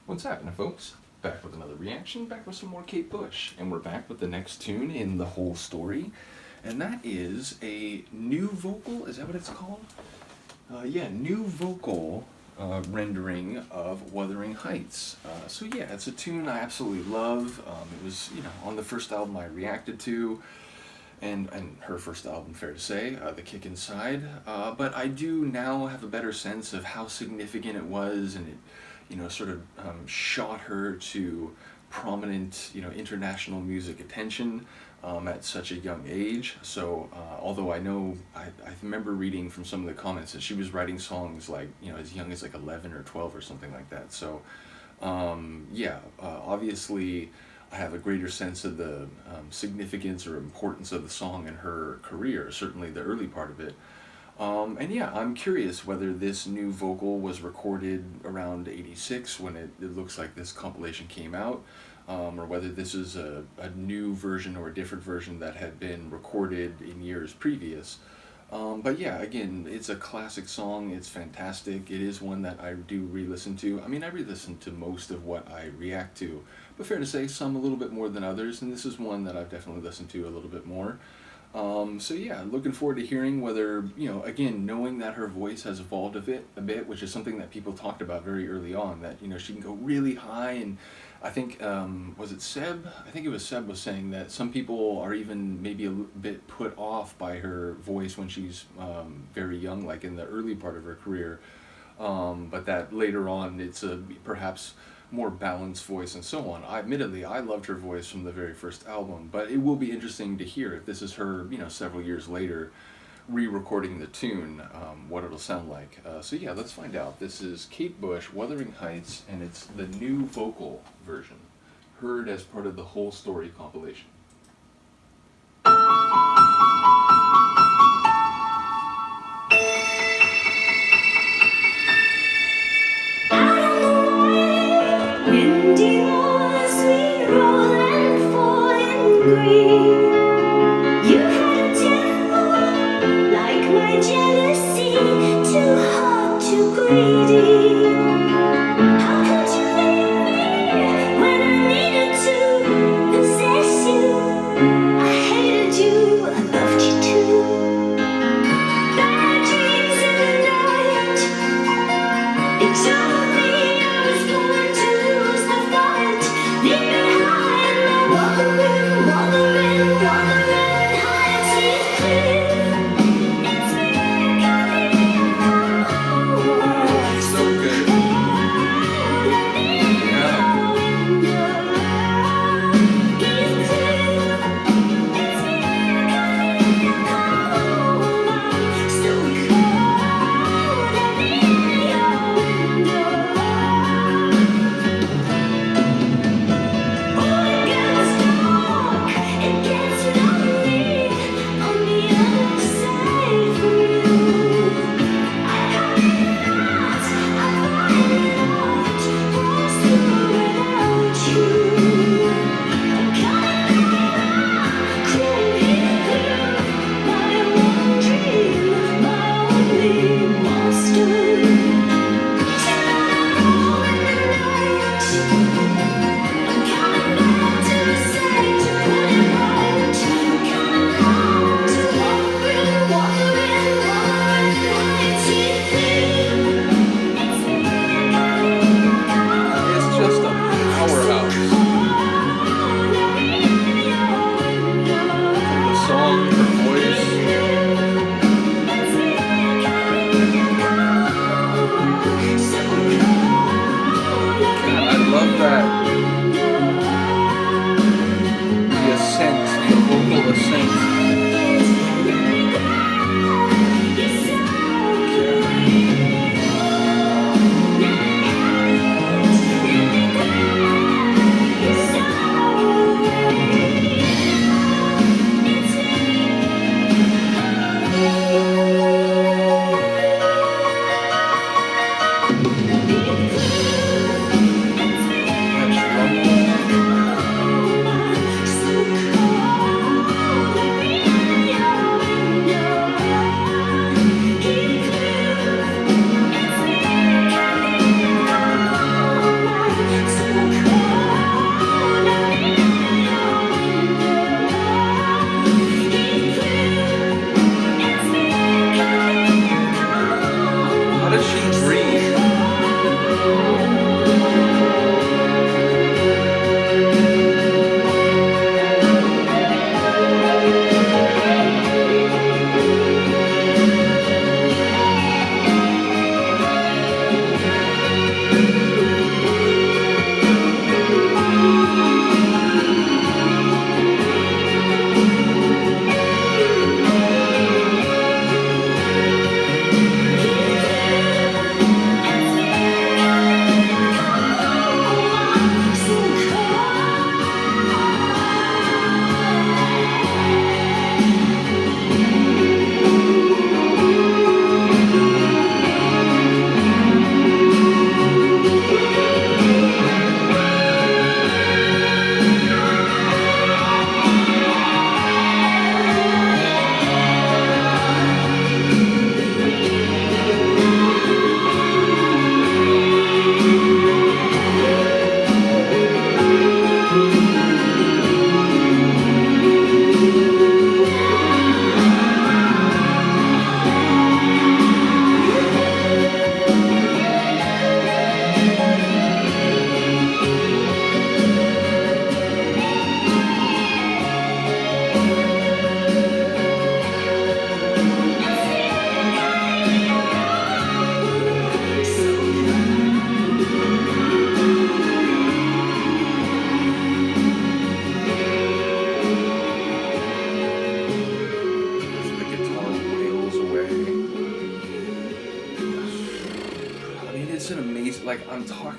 What's happening, folks? Back with another reaction, back with some more Kate Bush. And we're back with the next tune in the whole story. And that is a new vocal, is that what it's called? New vocal rendering of Wuthering Heights. So yeah, it's a tune I absolutely love. It was, on the first album I reacted to. And her first album, fair to say, The Kick Inside. But I do now have a better sense of how significant it was, and it, sort of shot her to prominent, international music attention at such a young age. So, although I remember reading from some of the comments that she was writing songs like, as young as like 11 or 12 or something like that. So, obviously, I have a greater sense of the significance or importance of the song in her career, certainly the early part of it. And yeah, I'm curious whether this new vocal was recorded around '86 when it looks like this compilation came out, or whether this is a new version or a different version that had been recorded in years previous. But yeah, again, it's a classic song, it's fantastic, it is one that I do re-listen to. I mean, I re-listen to most of what I react to, but fair to say, some a little bit more than others, and this is one that I've definitely listened to a little bit more. So yeah, looking forward to hearing whether, again, knowing that her voice has evolved a bit, which is something that people talked about very early on, that, she can go really high, and I think, was it Seb? I think it was Seb was saying that some people are even maybe a bit put off by her voice when she's very young, like in the early part of her career, but that later on it's a perhaps more balanced voice and so on. Admittedly, I loved her voice from the very first album, but it will be interesting to hear if this is her, several years later, re-recording the tune, what it'll sound like. So yeah, let's find out. This is Kate Bush, Wuthering Heights, and it's the new vocal version, heard as part of the Whole Story compilation. How could you leave me when I needed to possess you?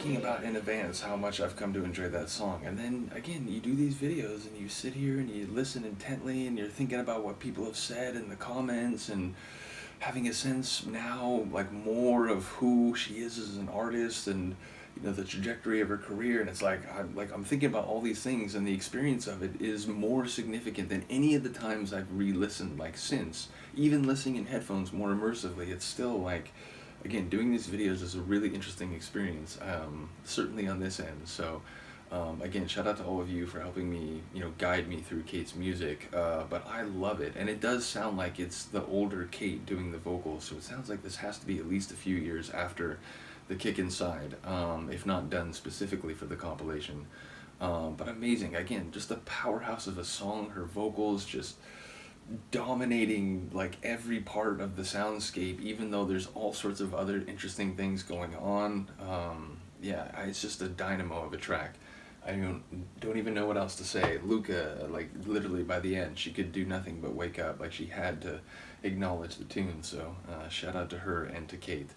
talking about in advance how much I've come to enjoy that song. And then again, you do these videos and you sit here and you listen intently and you're thinking about what people have said in the comments and having a sense now, like, more of who she is as an artist and the trajectory of her career. And it's like I'm thinking about all these things, and the experience of it is more significant than any of the times I've re-listened, like, since. Even listening in headphones more immersively, it's still like, again, doing these videos is a really interesting experience, certainly on this end. So again, shout out to all of you for helping me, guide me through Kate's music. But I love it, and it does sound like it's the older Kate doing the vocals. So it sounds like this has to be at least a few years after the Kick Inside, if not done specifically for the compilation. But amazing, again, just a powerhouse of a song. Her vocals just dominating like every part of the soundscape, even though there's all sorts of other interesting things going on. It's just a dynamo of a track. I don't even know what else to say. Luca, like, literally by the end, she could do nothing but wake up. Like, she had to acknowledge the tune. So shout out to her and to Kate.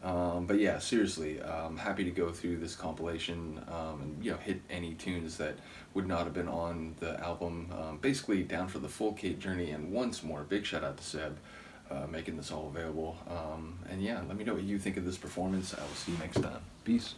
But yeah, seriously, happy to go through this compilation, and hit any tunes that would not have been on the album. Basically down for the full Kate journey. And once more, big shout out to Seb, making this all available. And yeah, let me know what you think of this performance. I will see you next time. Peace.